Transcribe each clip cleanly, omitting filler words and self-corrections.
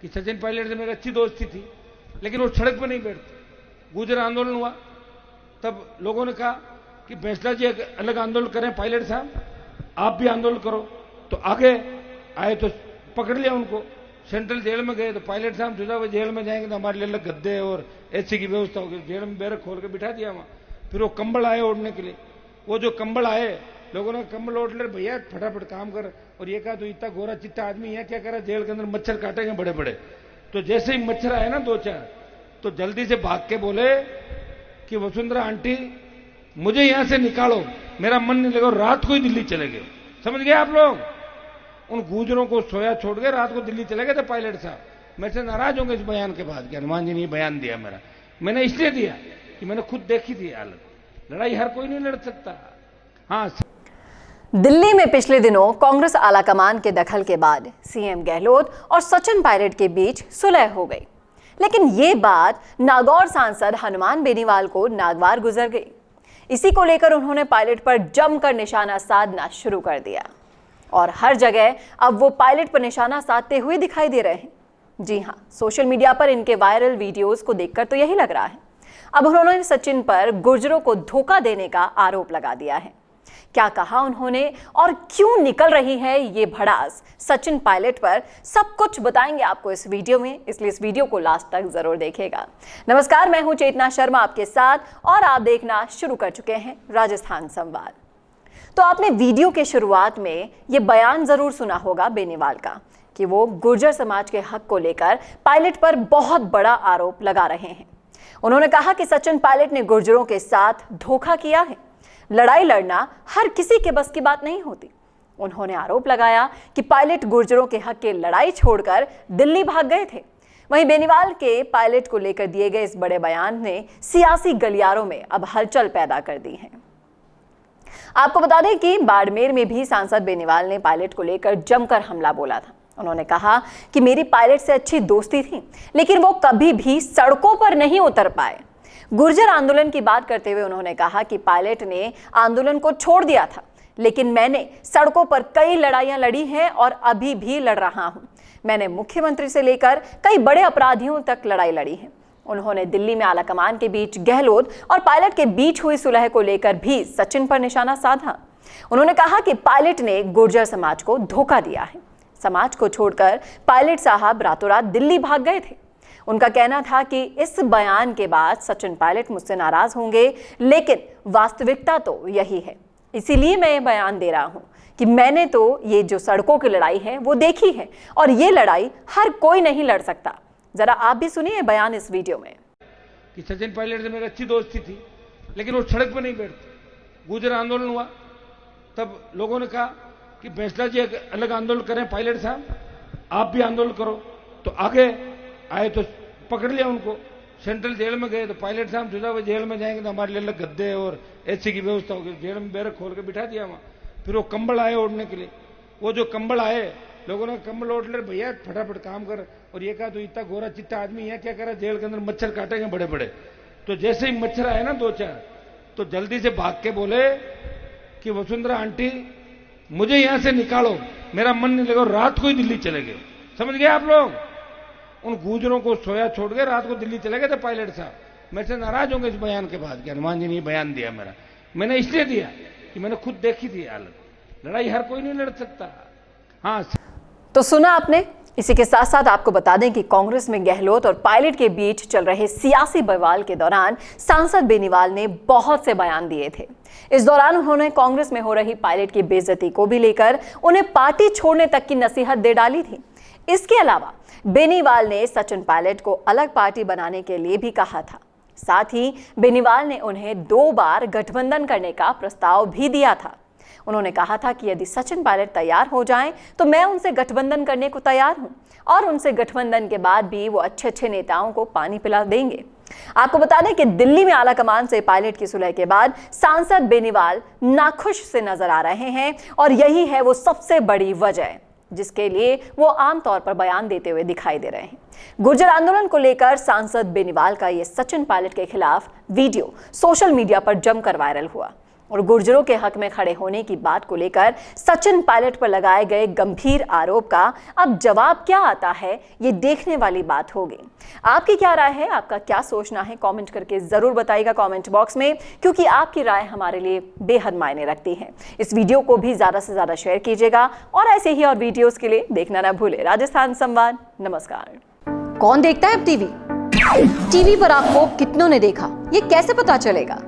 कि सचिन पायलट से मेरी अच्छी दोस्ती थी, लेकिन वो सड़क पर नहीं बैठते। गुर्जर आंदोलन हुआ तब लोगों ने कहा कि बैंसला जी एक अलग आंदोलन करें, पायलट साहब आप भी आंदोलन करो। तो आगे आए तो पकड़ लिया उनको, सेंट्रल जेल में गए तो पायलट साहब सोचा वो जेल में जाएंगे तो हमारे लिए अलग गद्दे और एसी की व्यवस्था होगी। जेल में बैरक खोल के बिठा दिया वहां। फिर वो कंबल आए ओढ़ने के लिए, वो जो कंबल आए लोगों ने कंबल ओढ़ ले, भैया फटाफट काम कर। और ये कहा तो इतना गोरा चिट्टा आदमी है क्या करा, जेल के अंदर मच्छर काटेंगे बड़े बड़े। तो जैसे ही मच्छर आए ना 2-4 तो जल्दी से भाग के बोले कि वसुंधरा आंटी मुझे यहां से निकालो, मेरा मन नहीं लगा। रात को ही दिल्ली चले गए, समझ गए आप लोग। उन गुजरों को सोया छोड़ के रात को दिल्ली चले गए थे पायलट साहब। मेरे से नाराज होंगे इस बयान के बाद कि हनुमान जी ने बयान दिया मेरा। मैंने इसलिए दिया कि मैंने खुद देखी थी हालत। लड़ाई हर कोई नहीं लड़ सकता। हाँ, दिल्ली में पिछले दिनों कांग्रेस आलाकमान के दखल के बाद सीएम गहलोत और सचिन पायलट के बीच सुलह हो गई, लेकिन ये बात नागौर सांसद हनुमान बेनीवाल को नागवार गुजर गई। इसी को लेकर उन्होंने पायलट पर जमकर निशाना साधना शुरू कर दिया और हर जगह अब वो पायलट पर निशाना साधते हुए दिखाई दे रहे हैं। जी हाँ, सोशल मीडिया पर इनके वायरल वीडियोस को देखकर तो यही लग रहा है। अब उन्होंने सचिन पर गुर्जरों को धोखा देने का आरोप लगा दिया है। क्या कहा उन्होंने और क्यों निकल रही है ये भड़ास सचिन पायलट पर, सब कुछ बताएंगे आपको इस वीडियो में, इसलिए इस वीडियो को लास्ट तक जरूर देखिएगा। नमस्कार, मैं हूं चेतना शर्मा आपके साथ और आप देखना शुरू कर चुके हैं राजस्थान संवाद। तो आपने वीडियो के शुरुआत में ये बयान जरूर सुना होगा बेनीवाल का कि वो गुर्जर समाज के हक को लेकर पायलट पर बहुत बड़ा आरोप लगा रहे हैं। उन्होंने कहा कि सचिन पायलट ने गुर्जरों के साथ धोखा किया है। लड़ाई लड़ना हर किसी के बस की बात नहीं होती। उन्होंने आरोप लगाया कि पायलट गुर्जरों के हक की लड़ाई छोड़कर दिल्ली भाग गए थे। वहीं बेनीवाल के पायलट को लेकर दिए गए इस बड़े बयान ने सियासी गलियारों में अब हलचल पैदा कर दी है। आपको बता दें कि बाड़मेर में भी सांसद बेनीवाल ने पायलट को लेकर जमकर हमला बोला था। उन्होंने कहा कि मेरी पायलट से अच्छी दोस्ती थी, लेकिन वो कभी भी सड़कों पर नहीं उतर पाए। गुर्जर आंदोलन की बात करते हुए उन्होंने कहा कि पायलट ने आंदोलन को छोड़ दिया था, लेकिन मैंने सड़कों पर कई लड़ाइयां लड़ी हैं और अभी भी लड़ रहा हूं। मैंने मुख्यमंत्री से लेकर कई बड़े अपराधियों तक लड़ाई लड़ी है। उन्होंने दिल्ली में आलाकमान के बीच गहलोत और पायलट के बीच हुई सुलह को लेकर भी सचिन पर निशाना साधा। उन्होंने कहा कि पायलट ने गुर्जर समाज को धोखा दिया है। समाज को छोड़कर पायलट साहब रातों रात दिल्ली भाग गए थे। उनका कहना था कि इस बयान के बाद सचिन पायलट मुझसे नाराज होंगे, लेकिन वास्तविकता तो यही है। इसीलिए मैं ये बयान दे रहा हूं कि मैंने तो ये जो सड़कों की लड़ाई है वो देखी है और ये लड़ाई हर कोई नहीं लड़ सकता। जरा आप भी सुनिए बयान इस वीडियो में। कि सचिन पायलट से मेरी अच्छी दोस्ती थी, लेकिन वो सड़क पर नहीं बैठते। गुर्जर आंदोलन हुआ तब लोगों ने कहा कि बैंसला जी एक अलग आंदोलन करें, पायलट साहब आप भी आंदोलन करो। तो आगे आए तो पकड़ लिया उनको, सेंट्रल जेल में गए तो पायलट साहब सोचा वो जेल में जाएंगे तो हमारे लिए अलग गद्दे और एसी की व्यवस्था होगी। जेल में बैरक खोल के बिठा दिया वहां। फिर वो कंबल आए ओढ़ने के लिए, वो जो कंबल आए लोगों ने कंबल ओढ़ ले, भैया फटाफट काम कर। और ये कहा तो इतना गोरा चिट्टा आदमी है क्या करा, जेल के अंदर मच्छर काटेंगे बड़े बड़े। तो जैसे ही मच्छर आए ना 2-4 तो जल्दी से भाग के बोले कि वसुंधरा आंटी मुझे यहां से निकालो, मेरा मन नहीं लगा। रात को ही दिल्ली चले गए, समझ गए आप लोग। उन गुजरों को सोया छोड़ के रात को दिल्ली चले गए थे पायलट साहब। मेरे से नाराज होंगे इस बयान के बाद कि हनुमान जी ने बयान दिया मेरा। मैंने इसलिए दिया कि मैंने खुद देखी थी हालत। लड़ाई हर कोई नहीं लड़ सकता। हाँ, तो सुना आपने। इसी के साथ साथ आपको बता दें कि कांग्रेस में गहलोत और पायलट के बीच चल रहे सियासी बवाल के दौरान सांसद बेनीवाल ने बहुत से बयान दिए थे। इस दौरान उन्होंने कांग्रेस में हो रही पायलट की बेइज्जती को भी लेकर उन्हें पार्टी छोड़ने तक की नसीहत दे डाली थी। इसके अलावा बेनीवाल ने सचिन पायलट को अलग पार्टी बनाने के लिए भी कहा था। साथ ही बेनीवाल ने उन्हें 2 बार गठबंधन करने का प्रस्ताव भी दिया था। उन्होंने कहा था कि यदि सचिन पायलट तैयार हो जाएं तो मैं उनसे गठबंधन करने को तैयार हूं और उनसे गठबंधन के बाद भी वो अच्छे नेताओं को पानी पिला देंगे। आपको बता दें कि दिल्ली में आलाकमान से पायलट की सुलह के बाद सांसद बेनीवाल नाखुश से नजर आ रहे हैं और यही है वो सबसे बड़ी वजह जिसके लिए वो आमतौर पर बयान देते हुए दिखाई दे रहे हैं। गुर्जर आंदोलन को लेकर सांसद बेनीवाल का ये सचिन पायलट के खिलाफ वीडियो सोशल मीडिया पर जमकर वायरल हुआ। और गुर्जरों के हक में खड़े होने की बात को लेकर सचिन पायलट पर लगाए गए गंभीर आरोप का अब जवाब क्या आता है, ये देखने वाली बात होगी। आपकी क्या राय है, आपका क्या सोचना है, कमेंट करके जरूर बताइएगा कमेंट बॉक्स में, क्योंकि आपकी राय हमारे लिए बेहद मायने रखती है। इस वीडियो को भी ज्यादा से ज्यादा शेयर कीजिएगा और ऐसे ही और वीडियोस के लिए देखना ना भूले राजस्थान संवाद। नमस्कार। कौन देखता है अब टीवी पर आपको कितनों ने देखा, ये कैसे पता चलेगा?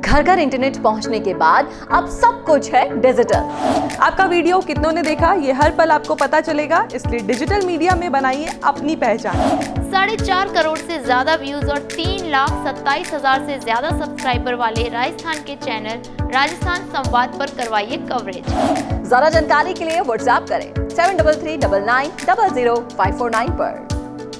घर घर इंटरनेट पहुंचने के बाद अब सब कुछ है डिजिटल। आपका वीडियो कितनों ने देखा ये हर पल आपको पता चलेगा, इसलिए डिजिटल मीडिया में बनाइए अपनी पहचान। 4.5 करोड़ से ज्यादा व्यूज और 3,27,000 से ज्यादा सब्सक्राइबर वाले राजस्थान के चैनल राजस्थान संवाद पर करवाइए कवरेज। ज्यादा जानकारी के लिए व्हाट्सएप करें 7339900549 पर।